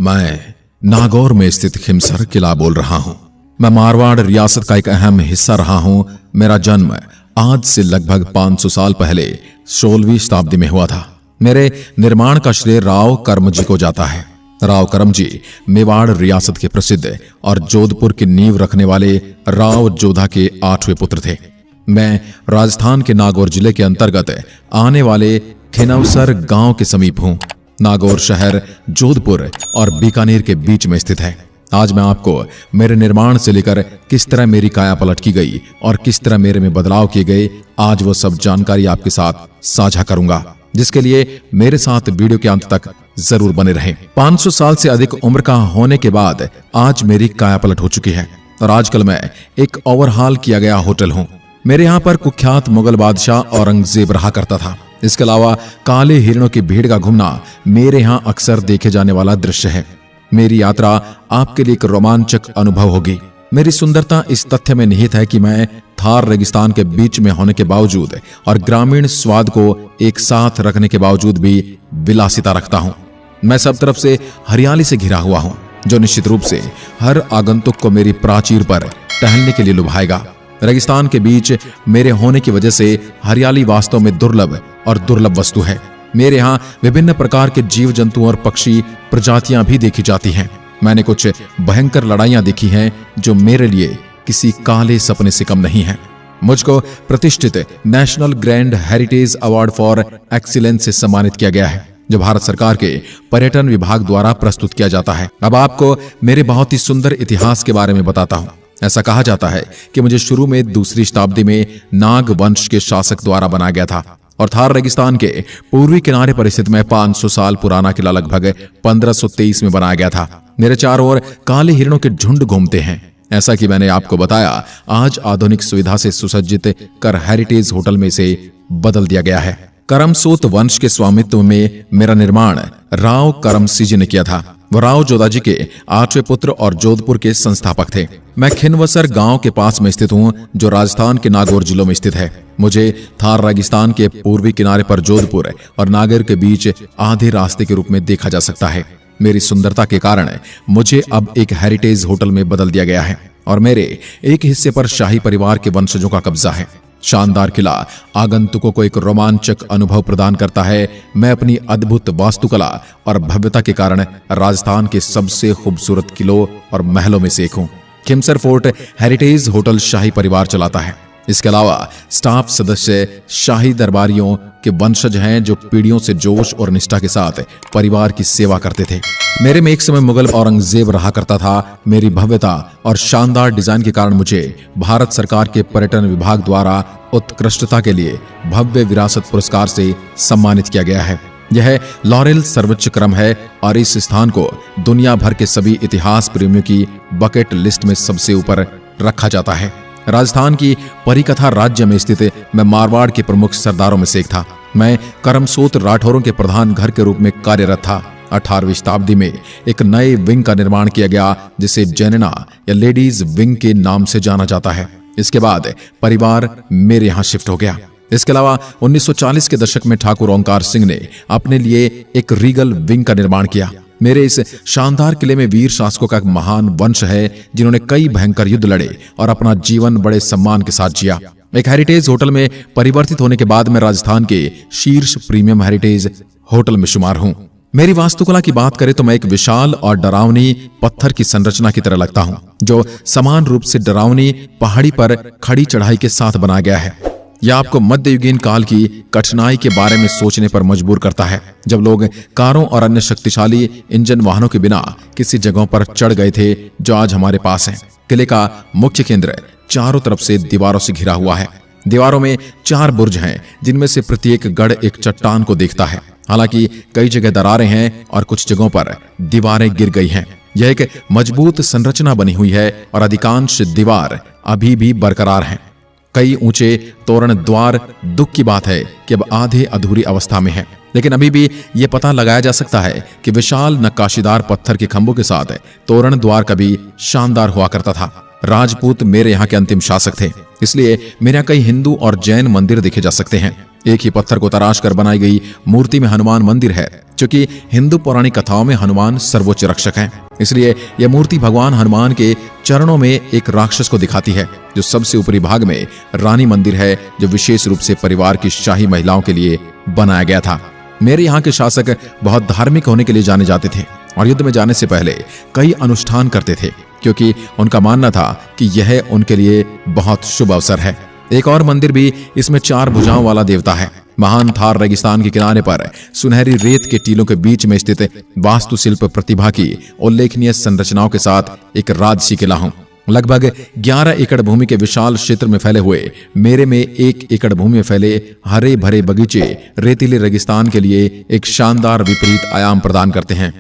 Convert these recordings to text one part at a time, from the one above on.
मैं नागौर में स्थित खिमसर किला बोल रहा हूं। मैं मारवाड़ रियासत का एक अहम हिस्सा रहा हूं। मेरा जन्म आज से लगभग 500 साल पहले 16वीं शताब्दी में हुआ था। मेरे निर्माण का श्रेय राव कर्म जी को जाता है। राव कर्म जी मेवाड़ रियासत के प्रसिद्ध और जोधपुर की नींव रखने वाले राव जोधा के 8वें पुत्र थे। मैं राजस्थान के नागौर जिले के अंतर्गत आने वाले खिनवसर गांव के समीप हूं। नागौर शहर जोधपुर और बीकानेर के बीच में स्थित है। आज मैं आपको मेरे निर्माण से लेकर किस तरह मेरी काया पलट की गई और किस तरह मेरे में बदलाव किए गए, आज वो सब जानकारी आपके साथ साझा करूंगा, जिसके लिए मेरे साथ वीडियो के अंत तक जरूर बने रहें। 500 साल से अधिक उम्र का होने के बाद आज मेरी काया पलट हो चुकी है और आजकल मैं एक ओवरहाल किया गया होटल हूं। मेरे यहाँ पर कुख्यात मुगल बादशाह औरंगजेब रहा करता था। इसके अलावा काले हिरणों की भीड़ का घूमना मेरे यहाँ अक्सर देखे जाने वाला दृश्य है। मेरी यात्रा आपके लिए एक रोमांचक अनुभव होगी। मेरी सुंदरता इस तथ्य में निहित है कि मैं थार रेगिस्तान के बीच में होने के बावजूद और ग्रामीण स्वाद को एक साथ रखने के बावजूद भी विलासिता रखता हूँ। मैं सब तरफ से हरियाली से घिरा हुआ हूँ, जो निश्चित रूप से हर आगंतुक को मेरी प्राचीर पर टहलने के लिए लुभाएगा। रेगिस्तान के बीच मेरे होने की वजह से हरियाली वास्तव में दुर्लभ और दुर्लभ वस्तु है। मेरे यहाँ विभिन्न प्रकार के जीव जंतु और पक्षी प्रजातियां भी देखी जाती हैं। मैंने कुछ भयंकर लड़ाइयां देखी हैं जो मेरे लिए किसी काले सपने से कम नहीं है। मुझको प्रतिष्ठित national grand heritage award for excellence से सम्मानित किया गया है, जो भारत सरकार के पर्यटन विभाग द्वारा प्रस्तुत किया जाता है। अब आपको मेरे बहुत ही सुंदर इतिहास के बारे में बताता हूँ। ऐसा कहा जाता है कि मुझे शुरू में 2री शताब्दी में नाग वंश के शासक द्वारा बनाया गया था और थार रेगिस्तान के पूर्वी किनारे पर स्थित में 500 साल पुराना किला लगभग 1523 में बनाया गया था। मेरे चारों ओर काले हिरणों के झुंड घूमते हैं। ऐसा कि मैंने आपको बताया, आज आधुनिक सुविधा से सुसज्जित कर हेरिटेज होटल में से बदल दिया गया है। करमसूत वंश के स्वामित्व में मेरा निर्माण राव करमसी जी ने किया था। वो राव जोधा जी के 8वें पुत्र और जोधपुर के संस्थापक थे। मैं खिनवसर गांव के पास में स्थित हूं, जो राजस्थान के नागौर जिलों में स्थित है। मुझे थार रेगिस्तान के पूर्वी किनारे पर जोधपुर और नागौर के बीच आधे रास्ते के रूप में देखा जा सकता है। मेरी सुंदरता के कारण मुझे अब एक हेरिटेज होटल में बदल दिया गया है और मेरे एक हिस्से पर शाही परिवार के वंशजों का कब्जा है। शानदार किला आगंतुकों को एक रोमांचक अनुभव प्रदान करता है। मैं अपनी अद्भुत वास्तुकला और भव्यता के कारण राजस्थान के सबसे खूबसूरत किलों और महलों में से एक हूं। खिमसर फोर्ट हेरिटेज होटल शाही परिवार चलाता है। इसके अलावा स्टाफ सदस्य शाही दरबारियों के वंशज हैं, जो पीढ़ियों से जोश और निष्ठा के साथ परिवार की सेवा करते थे। मेरे में एक समय मुगल औरंगजेब रहा करता था। मेरी भव्यता और शानदार डिजाइन के कारण मुझे भारत सरकार के पर्यटन विभाग द्वारा उत्कृष्टता के लिए भव्य विरासत पुरस्कार से सम्मानित किया गया है। यह लॉरेल सर्वोच्च क्रम है और इस स्थान को दुनिया भर के सभी इतिहास प्रेमियों की बकेट लिस्ट में सबसे ऊपर रखा जाता है। राजस्थान की परिकथा राज्य में स्थित मैं मारवाड़ के प्रमुख सरदारों में से एक था। मैं करमसूत राठौरों के प्रधान घर के रूप में कार्यरत था। 18वीं शताब्दी में एक नए विंग का निर्माण किया गया, जिसे जैनना या लेडीज विंग के नाम से जाना जाता है। इसके बाद परिवार मेरे यहाँ शिफ्ट हो गया। इसके अलावा 1940 के दशक में ठाकुर ओंकार सिंह ने अपने लिए एक रीगल विंग का निर्माण किया। मेरे इस शानदार किले में वीर शासकों का एक महान वंश है, जिन्होंने कई भयंकर युद्ध लड़े और अपना जीवन बड़े सम्मान के साथ जिया। एक हेरिटेज होटल में परिवर्तित होने के बाद मैं राजस्थान के शीर्ष प्रीमियम हेरिटेज होटल में शुमार हूं। मेरी वास्तुकला की बात करें तो मैं एक विशाल और डरावनी पत्थर की संरचना की तरह लगता हूं, जो समान रूप से डरावनी पहाड़ी पर खड़ी चढ़ाई के साथ बनाया गया है। यह आपको मध्ययुगीन काल की कठिनाई के बारे में सोचने पर मजबूर करता है, जब लोग कारों और अन्य शक्तिशाली इंजन वाहनों के बिना किसी जगहों पर चढ़ गए थे, जो आज हमारे पास है। किले का मुख्य केंद्र चारों तरफ से दीवारों से घिरा हुआ है। दीवारों में 4 बुर्ज हैं, जिनमें से प्रत्येक गढ़ एक चट्टान को देखता है। हालांकि कई जगह दरारें हैं और कुछ जगहों पर दीवारें गिर गई हैं। यह एक मजबूत संरचना बनी हुई है और अधिकांश दीवार अभी भी बरकरार हैं। कई ऊंचे तोरण द्वार, दुख की बात है कि अब आधे अधूरी अवस्था में है, लेकिन अभी भी यह पता लगाया जा सकता है कि विशाल नक्काशीदार पत्थर के खंभों के साथ तोरण द्वार कभी शानदार हुआ करता था। राजपूत मेरे यहाँ के अंतिम शासक थे, इसलिए मेरे यहाँ कई हिंदू और जैन मंदिर देखे जा सकते हैं। एक ही पत्थर को तराश कर बनाई गई मूर्ति में हनुमान मंदिर है, क्योंकि हिंदू पौराणिक कथाओं में हनुमान सर्वोच्च रक्षक हैं। इसलिए यह मूर्ति भगवान हनुमान के चरणों में एक राक्षस को दिखाती है। जो सबसे ऊपरी भाग में रानी मंदिर है, जो विशेष रूप से परिवार की शाही महिलाओं के लिए बनाया गया था। मेरे यहाँ के शासक बहुत धार्मिक होने के लिए जाने जाते थे और युद्ध में जाने से पहले कई अनुष्ठान करते थे, क्योंकि उनका मानना था कि यह उनके लिए बहुत शुभ अवसर है। एक और मंदिर भी इसमें 4 भुजाओं वाला देवता है। महान थार रेगिस्तान के किनारे पर सुनहरी रेत के टीलों के बीच में स्थित वास्तुशिल्प प्रतिभा की उल्लेखनीय संरचनाओं के साथ एक राजसी किला हूं। लगभग 11 एकड़ भूमि के विशाल क्षेत्र में फैले हुए मेरे में 1 एकड़ भूमि में फैले हरे भरे बगीचे रेतीले रेगिस्तान के लिए एक शानदार विपरीत आयाम प्रदान करते हैं,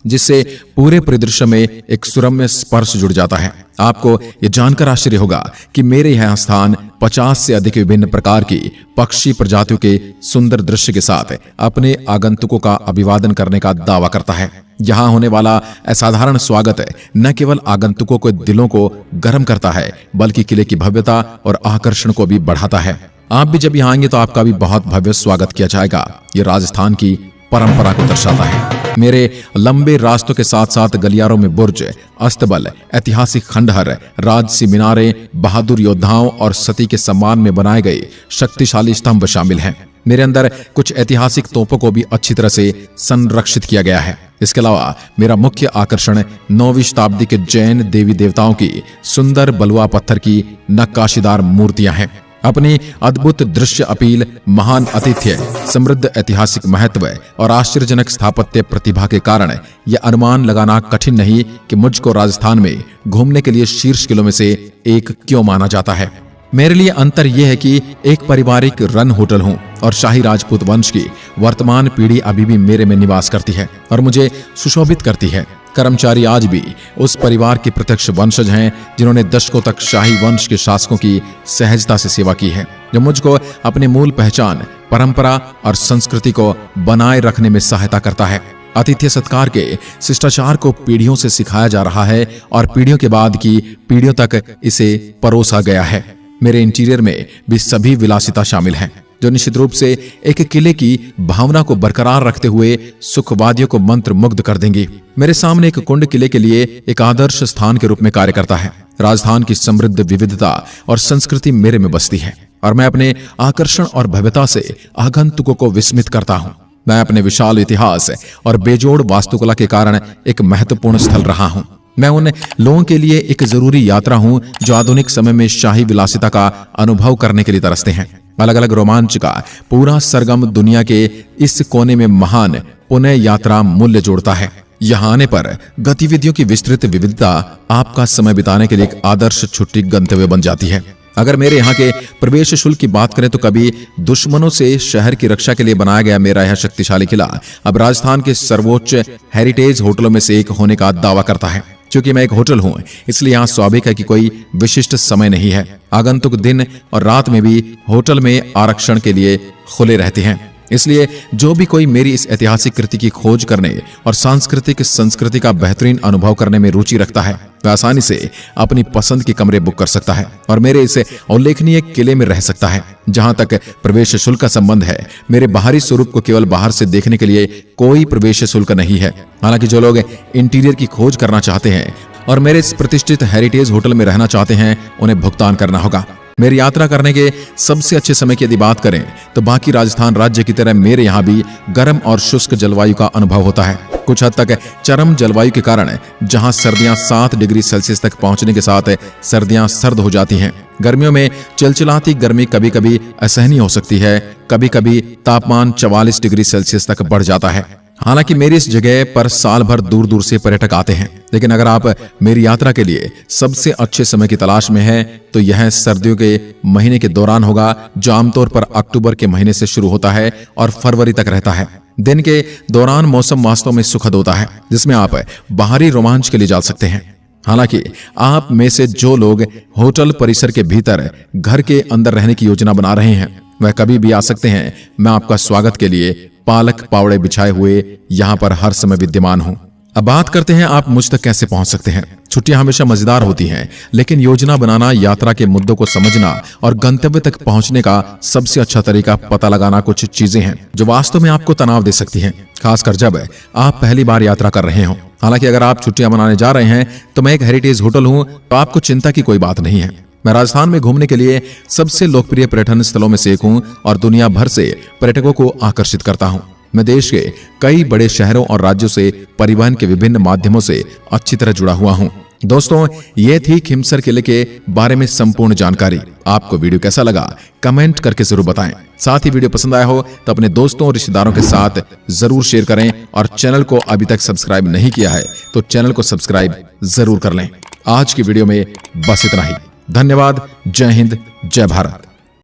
जिससे पूरे परिदृश्य में एक सुरम्य स्पर्श जुड़ जाता है। आपको यह जानकर आश्चर्य होगा कि मेरे यह स्थान 50 से अधिक विभिन्न प्रकार की पक्षी प्रजातियों के सुंदर दृश्य के साथ अपने आगंतुकों का अभिवादन करने का दावा करता है। यहाँ होने वाला असाधारण स्वागत न केवल आगंतुकों के दिलों को गर्म करता है, बल्कि किले की भव्यता और आकर्षण को भी बढ़ाता है। आप भी जब यहाँ आएंगे तो आपका भी बहुत भव्य स्वागत किया जाएगा। ये राजस्थान की परंपरा को दर्शाता है। मेरे लंबे रास्तों के साथ साथ गलियारों में बुर्ज, अस्तबल, ऐतिहासिक खंडहर, राजसी मीनारें, बहादुर योद्धाओं और सती के सम्मान में बनाए गए शक्तिशाली स्तंभ शामिल हैं। मेरे अंदर कुछ ऐतिहासिक तोपों को भी अच्छी तरह से संरक्षित किया गया है। इसके अलावा मेरा मुख्य आकर्षण 9वीं शताब्दी के जैन देवी देवताओं की सुंदर बलुआ पत्थर की नक्काशीदार मूर्तियां हैं। अपनी अद्भुत दृश्य अपील, महान आतिथ्य, समृद्ध ऐतिहासिक महत्व और आश्चर्यजनक स्थापत्य प्रतिभा के कारण यह अनुमान लगाना कठिन नहीं कि मुझको राजस्थान में घूमने के लिए शीर्ष किलों में से एक क्यों माना जाता है। मेरे लिए अंतर यह है कि एक पारिवारिक रन होटल हूं और शाही राजपूत वंश की वर्तमान पीढ़ी अभी भी मेरे में निवास करती है और मुझे सुशोभित करती है। कर्मचारी आज भी उस परिवार के प्रत्यक्ष वंशज हैं जिन्होंने दशकों तक शाही वंश के शासकों की सहजता से सेवा की है, जो मुझको अपने मूल पहचान, परंपरा और संस्कृति को बनाए रखने में सहायता करता है। आतिथ्य सत्कार के शिष्टाचार को पीढ़ियों से सिखाया जा रहा है और पीढ़ियों के बाद की पीढ़ियों तक इसे परोसा गया है। मेरे इंटीरियर में भी सभी विलासिता शामिल है, जो निश्चित रूप से एक किले की भावना को बरकरार रखते हुए सुखवादियों को मंत्र मुग्ध कर देंगी। मेरे सामने एक कुंड किले के लिए एक आदर्श स्थान के रूप में कार्य करता है। राजस्थान की समृद्ध विविधता और संस्कृति मेरे में बसती है और मैं अपने आकर्षण और भव्यता से आगंतुकों को विस्मित करता हूँ। मैं अपने विशाल इतिहास और बेजोड़ वास्तुकला के कारण एक महत्वपूर्ण स्थल रहा हूँ। मैं उन लोगों के लिए एक जरूरी यात्रा हूं जो आधुनिक समय में शाही विलासिता का अनुभव करने के लिए तरसते हैं। अलग अलग रोमांच का पूरा सरगम दुनिया के इस कोने में महान पुनः यात्रा मूल्य जोड़ता है। यहाँ आने पर गतिविधियों की विस्तृत विविधता आपका समय बिताने के लिए एक आदर्श छुट्टी गंतव्य बन जाती है। अगर मेरे यहाँ के प्रवेश शुल्क की बात करें तो कभी दुश्मनों से शहर की रक्षा के लिए बनाया गया मेरा यह शक्तिशाली किला अब राजस्थान के सर्वोच्च हेरिटेज होटलों में से एक होने का दावा करता है। क्योंकि मैं एक होटल हूं, इसलिए यहाँ स्वाभाविक है कि कोई विशिष्ट समय नहीं है। आगंतुक दिन और रात में भी होटल में आरक्षण के लिए खुले रहते हैं। इसलिए जो भी कोई मेरी इस ऐतिहासिक कृति की खोज करने और सांस्कृतिक संस्कृति का बेहतरीन अनुभव करने में रुचि रखता है, वह आसानी से अपनी पसंद के कमरे बुक कर सकता है और मेरे इस उल्लेखनीय किले में रह सकता है। जहां तक प्रवेश शुल्क का संबंध है, मेरे बाहरी स्वरूप को केवल बाहर से देखने के लिए कोई प्रवेश शुल्क नहीं है। हालांकि जो लोग इंटीरियर की खोज करना चाहते हैं और मेरे इस प्रतिष्ठित हेरिटेज होटल में रहना चाहते हैं, उन्हें भुगतान करना होगा। मेरी यात्रा करने के सबसे अच्छे समय की यदि बात करें तो बाकी राजस्थान राज्य की तरह मेरे यहाँ भी गर्म और शुष्क जलवायु का अनुभव होता है। कुछ हद तक चरम जलवायु के कारण जहां सर्दियां 7 डिग्री सेल्सियस तक पहुंचने के साथ सर्दियां सर्द हो जाती हैं। गर्मियों में चिलचिलाती गर्मी कभी कभी असहनीय हो सकती है। कभी कभी तापमान 44 डिग्री सेल्सियस तक बढ़ जाता है। हालांकि मेरी इस जगह पर साल भर दूर दूर से पर्यटक आते हैं, लेकिन अगर आप मेरी यात्रा के लिए सबसे अच्छे समय की तलाश में हैं तो यह सर्दियों के महीने के दौरान होगा, जो आमतौर पर अक्टूबर के महीने से शुरू होता है और फरवरी तक रहता है। दिन के दौरान मौसम वास्तव में सुखद होता है, जिसमें आप बाहरी रोमांच के लिए जा सकते हैं। हालांकि आप में से जो लोग होटल परिसर के भीतर घर के अंदर रहने की योजना बना रहे हैं, वह कभी भी आ सकते हैं। मैं आपका स्वागत के लिए पालक पावड़े बिछाए हुए यहाँ पर हर समय विद्यमान हूँ। अब बात करते हैं आप मुझ तक कैसे पहुंच सकते हैं। छुट्टियां हमेशा मजेदार होती हैं, लेकिन योजना बनाना, यात्रा के मुद्दों को समझना और गंतव्य तक पहुंचने का सबसे अच्छा तरीका पता लगाना कुछ चीजें हैं जो वास्तव में आपको तनाव दे सकती हैं, खासकर जब आप पहली बार यात्रा कर रहे हो। हालांकि अगर आप छुट्टियां मनाने जा रहे हैं तो मैं एक हेरिटेज होटल हूं, तो आपको चिंता की कोई बात नहीं है। मैं राजस्थान में घूमने के लिए सबसे लोकप्रिय पर्यटन स्थलों में से एक हूं और दुनिया भर से पर्यटकों को आकर्षित करता हूं। मैं देश के कई बड़े शहरों और राज्यों से परिवहन के विभिन्न माध्यमों से अच्छी तरह जुड़ा हुआ हूं। दोस्तों, ये थी खिमसर किले के बारे में संपूर्ण जानकारी। आपको वीडियो कैसा लगा कमेंट करके जरूर बताएं। साथ ही वीडियो पसंद आया हो तो अपने दोस्तों और रिश्तेदारों के साथ जरूर शेयर करें और चैनल को अभी तक सब्सक्राइब नहीं किया है तो चैनल को सब्सक्राइब जरूर कर लें। आज की वीडियो में बस इतना ही। धन्यवाद। जय हिंद, जय भारत।